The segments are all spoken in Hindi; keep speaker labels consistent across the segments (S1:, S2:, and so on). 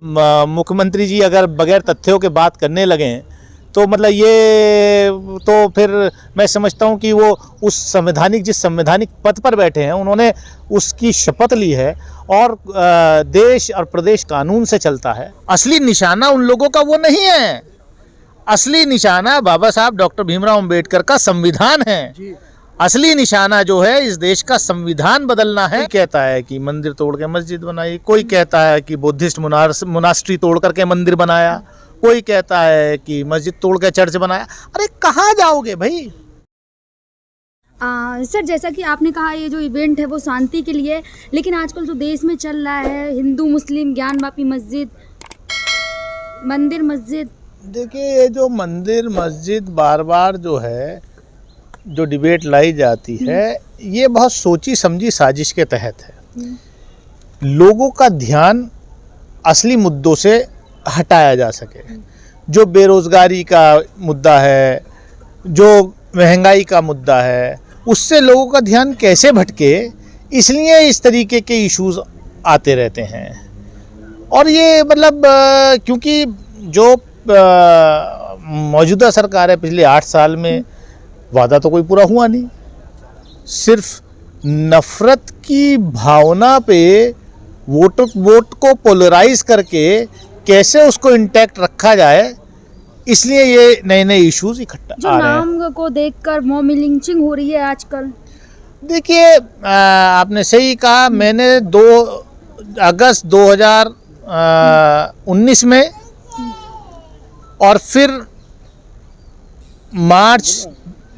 S1: मुख्यमंत्री जी अगर बगैर तथ्यों के बात करने लगे तो मतलब ये तो फिर मैं समझता हूँ कि वो जिस संवैधानिक पद पर बैठे हैं उन्होंने उसकी शपथ ली है और देश और प्रदेश कानून से चलता है। असली निशाना उन लोगों का वो नहीं है, असली निशाना बाबा साहब डॉक्टर भीमराव अंबेडकर का संविधान है। असली निशाना जो है इस देश का संविधान बदलना है। कोई कहता है कि मंदिर तोड़ के मस्जिद बनाई, कोई कहता है कि बुद्धिस्ट मोनास्ट्री तोड़ करके मंदिर बनाया, कोई कहता है कि मस्जिद तोड़ के चर्च बनाया। अरे कहाँ जाओगे भाई?
S2: सर जैसा कि आपने कहा ये जो इवेंट है वो शांति के लिए, लेकिन आजकल जो देश में चल रहा है हिंदू मुस्लिम ज्ञानवापी मस्जिद, मंदिर मस्जिद,
S1: देखिए ये जो मंदिर मस्जिद बार बार जो है जो डिबेट लाई जाती है ये बहुत सोची समझी साजिश के तहत है। लोगों का ध्यान असली मुद्दों से हटाया जा सके। जो बेरोजगारी का मुद्दा है, जो महंगाई का मुद्दा है, उससे लोगों का ध्यान कैसे भटके, इसलिए इस तरीके के इश्यूज आते रहते हैं। और ये मतलब क्योंकि जो मौजूदा सरकार है पिछले 8 साल में वादा तो कोई पूरा हुआ नहीं, सिर्फ नफरत की भावना पे वोट को पोलराइज करके कैसे उसको इंटैक्ट रखा जाए, इसलिए ये नए नए इश्यूज इकट्ठा आ रहे हैं।
S2: नाम को देखकर मॉब लिंचिंग हो रही है आजकल।
S1: देखिए आपने सही कहा। मैंने 2 अगस्त 2019 में और फिर मार्च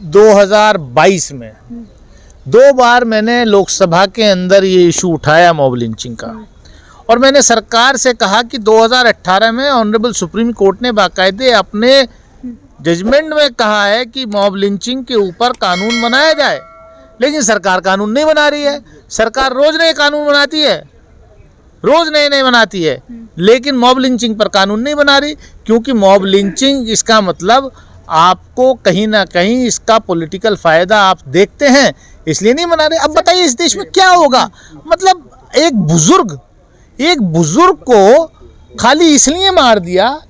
S1: 2022 में 2 बार मैंने लोकसभा के अंदर ये इशू उठाया मॉब लिंचिंग का, और मैंने सरकार से कहा कि 2018 में ऑनरेबल सुप्रीम कोर्ट ने बाकायदे अपने जजमेंट में कहा है कि मॉब लिंचिंग के ऊपर कानून बनाया जाए, लेकिन सरकार कानून नहीं बना रही है। सरकार रोज नए कानून बनाती है, रोज नए नए बनाती है, लेकिन मॉब लिंचिंग पर कानून नहीं बना रही, क्योंकि मॉब लिंचिंग इसका मतलब आपको कहीं ना कहीं इसका पॉलिटिकल फायदा आप देखते हैं, इसलिए नहीं बना रहे। अब बताइए इस देश में क्या होगा? मतलब एक बुजुर्ग को खाली इसलिए मार दिया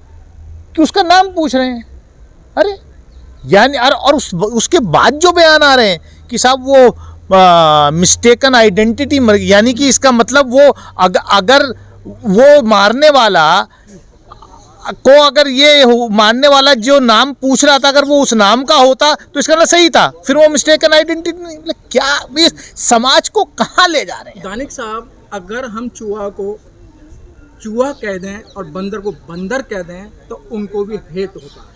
S1: कि उसका नाम पूछ रहे हैं। अरे यानी और उसके बाद जो बयान आ रहे हैं कि साहब वो मिस्टेकन आइडेंटिटी, यानी कि इसका मतलब वो अगर वो मारने वाला को अगर ये मानने वाला जो नाम पूछ रहा था अगर वो उस नाम का होता तो इसका मतलब सही था, फिर वो मिस्टेकन आइडेंटिटी नहीं। मतलब क्या ये समाज को कहाँ ले जा रहे हैं?
S3: दानिक साहब, अगर हम चूहा को चूहा कह दें और बंदर को बंदर कह दें तो उनको भी हेट होता है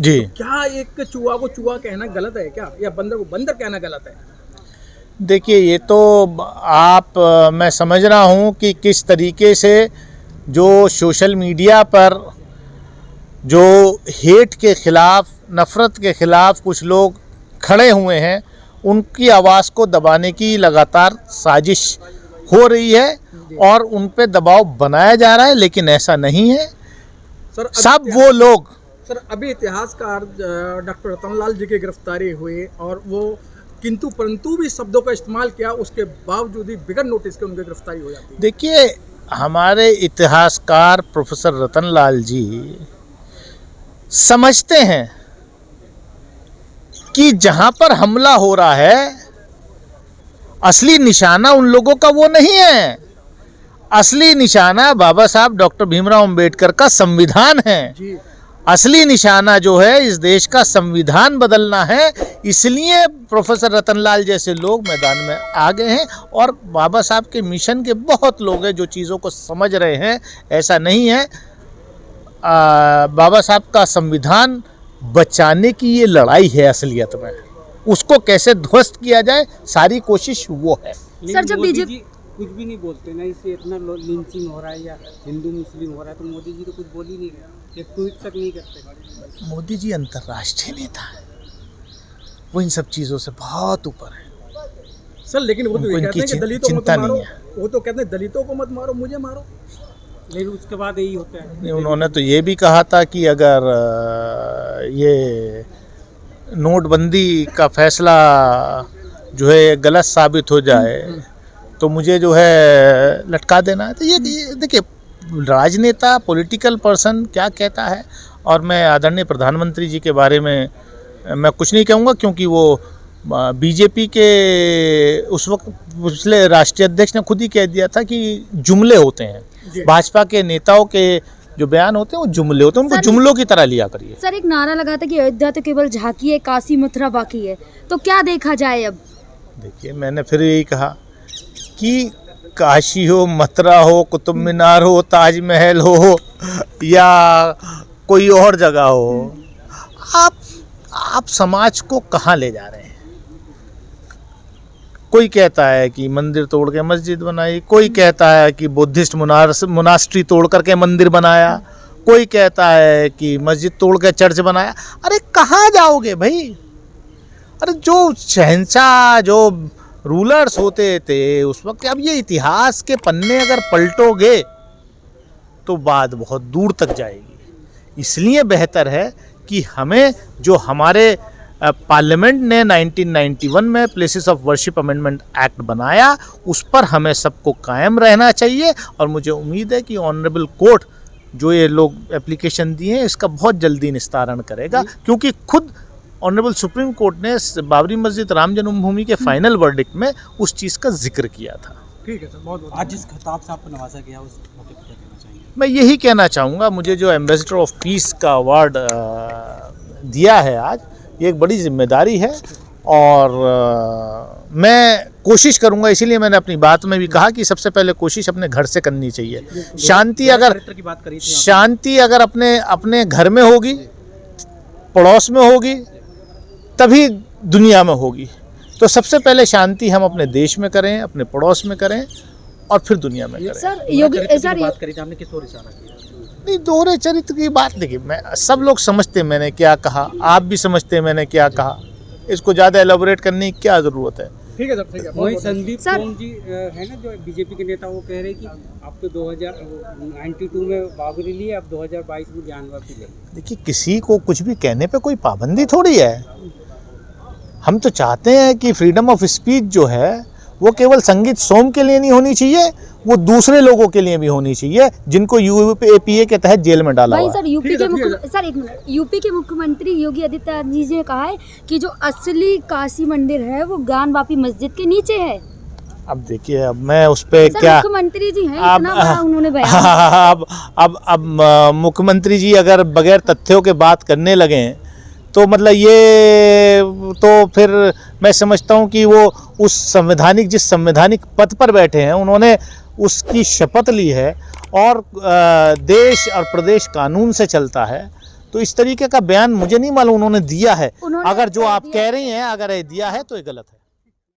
S1: जी।
S3: तो क्या एक चूहा को चूहा कहना गलत है क्या, या बंदर को बंदर कहना गलत है?
S1: देखिए ये तो मैं समझ रहा हूँ कि किस तरीके से जो सोशल मीडिया पर जो हेट के ख़िलाफ़, नफ़रत के ख़िलाफ़ कुछ लोग खड़े हुए हैं, उनकी आवाज़ को दबाने की लगातार साजिश हो रही है और उन पे दबाव बनाया जा रहा है, लेकिन ऐसा नहीं है।
S3: सर
S1: सब वो लोग
S3: अभी इतिहासकार डॉक्टर रतनलाल जी की गिरफ्तारी हुई और वो किंतु परंतु भी शब्दों का इस्तेमाल किया, उसके बावजूद ही बिगर नोटिस के उनकी गिरफ्तारी हो जाती है।
S1: देखिए हमारे इतिहासकार प्रोफेसर रतनलाल जी समझते हैं कि जहां पर हमला हो रहा है असली निशाना उन लोगों का वो नहीं है, असली निशाना बाबा साहब डॉक्टर भीमराव अंबेडकर का संविधान है। असली निशाना जो है इस देश का संविधान बदलना है, इसलिए प्रोफेसर रतनलाल जैसे लोग मैदान में आ गए हैं। और बाबा साहब के मिशन के बहुत लोग हैं जो चीज़ों को समझ रहे हैं। ऐसा नहीं है, बाबा साहब का संविधान बचाने की ये लड़ाई है असलियत में, उसको कैसे ध्वस्त किया जाए सारी कोशिश वो है।
S4: सर जब बीजेपी कुछ भी नहीं बोलते ना, इससे इतना लिंचिंग हो रहा है या हिंदू मुस्लिम हो रहा है, तो मोदी जी तो कुछ बोल ही नहीं रहे, एक ट्वीट तक नहीं करते।
S1: मोदी जी अंतर्राष्ट्रीय नेता है, वो इन सब चीज़ों से बहुत ऊपर है।
S3: सर लेकिन वो तो ये कहते हैं कि दलितों को मत मारो, वो तो कहते हैं दलितों को मत मारो, मुझे मारो,
S4: लेकिन उसके बाद यही होता है।
S1: उन्होंने तो ये भी कहा था कि अगर ये नोटबंदी का फैसला जो है गलत साबित हो जाए तो मुझे जो है लटका देना है। तो ये देखिए राजनेता, पॉलिटिकल पर्सन क्या कहता है, और मैं आदरणीय प्रधानमंत्री जी के बारे में मैं कुछ नहीं कहूँगा, क्योंकि वो बीजेपी के उस वक्त पिछले राष्ट्रीय अध्यक्ष ने खुद ही कह दिया था कि जुमले होते हैं, भाजपा के नेताओं के जो बयान होते हैं वो जुमले होते हैं, उनको जुमलों की तरह लिया करिए।
S2: सर एक नारा लगा था कि अयोध्या तो केवल झांकी है, काशी मथुरा बाकी है, तो क्या देखा जाए अब?
S1: देखिए, मैंने फिर यही कहा कि काशी हो, मथुरा हो, कुतुब मीनार हो, ताजमहल हो या कोई और जगह हो, आप समाज को कहाँ ले जा रहे हैं? कोई कहता है कि मंदिर तोड़ के मस्जिद बनाई, कोई कहता है कि बुद्धिस्ट मोनास्ट्री तोड़ करके मंदिर बनाया, कोई कहता है कि मस्जिद तोड़ के चर्च बनाया। अरे कहाँ जाओगे भाई? अरे जो शहंशाह, जो रूलर्स होते थे उस वक्त, अब ये इतिहास के पन्ने अगर पलटोगे तो बात बहुत दूर तक जाएगी। इसलिए बेहतर है कि हमें जो हमारे पार्लियामेंट ने 1991 में places of worship amendment act बनाया, उस पर हमें सबको कायम रहना चाहिए। और मुझे उम्मीद है कि ऑनरेबल कोर्ट जो ये लोग एप्लीकेशन दिए हैं इसका बहुत जल्दी निस्तारण करेगा, क्योंकि खुद ऑनरेबल सुप्रीम कोर्ट ने बाबरी मस्जिद राम जन्मभूमि के फाइनल वर्डिक्ट में उस चीज़ का जिक्र किया था।
S3: ठीक है सर, बहुत बहुत
S4: आज जिस खिताब से आपको नवाजा गया उस मौके पर क्या कहना चाहिए?
S1: मैं यही कहना चाहूँगा, मुझे जो एम्बेसडर ऑफ पीस का अवार्ड दिया है आज, ये एक बड़ी जिम्मेदारी है, और मैं कोशिश करूंगा, इसीलिए मैंने अपनी बात में भी कहा कि सबसे पहले कोशिश अपने घर से करनी चाहिए। शांति अगर अपने घर में होगी, पड़ोस में होगी, तभी दुनिया में होगी। तो सबसे पहले शांति हम अपने देश में करें, अपने पड़ोस में करें, और फिर दुनिया में करें।
S2: सर योगी
S4: बात करी थी आपने, किस ओर इशारा किया?
S1: नहीं, दोहरे चरित्र की बात देखिए, मैं सब लोग समझते हैं मैंने क्या कहा, आप भी समझते हैं मैंने क्या कहा, इसको ज़्यादा एलाबोरेट करने की क्या ज़रूरत है?
S3: ठीक है सर, ठीक है।
S4: वही संदीप
S2: सर-
S4: सोम जी है ना, जो बीजेपी के नेता, वो कह रहे हैं कि आप तो 2092 में बाबरी लिए, अब 2022 में ज्ञान वापी ले।
S1: देखिए, किसी को कुछ भी कहने पे कोई पाबंदी थोड़ी है। हम तो चाहते हैं कि फ्रीडम ऑफ स्पीच जो है वो केवल संगीत सोम के लिए नहीं होनी चाहिए, वो दूसरे लोगों के लिए भी होनी चाहिए जिनको यूएपीए के तहत जेल में डाला
S2: भाई
S1: हुआ है।
S2: सर सर एक मिनट, यूपी के मुख्यमंत्री योगी आदित्यनाथ जी ने कहा है कि जो असली काशी मंदिर है वो ज्ञान वापी मस्जिद के नीचे है।
S1: अब देखिए, अब मैं उस पे
S2: सर
S1: क्या,
S2: मुख्यमंत्री जी हैं,
S1: अब
S2: इतना बड़ा उन्होंने बयान।
S1: अब मुख्यमंत्री जी अगर बगैर तथ्यों के बात करने लगे तो मतलब ये तो फिर मैं समझता हूँ कि वो जिस संवैधानिक पद पर बैठे हैं उन्होंने उसकी शपथ ली है, और देश और प्रदेश कानून से चलता है। तो इस तरीके का बयान मुझे नहीं मालूम उन्होंने दिया है। अगर जो आप कह रही हैं अगर ये दिया है तो ये गलत है।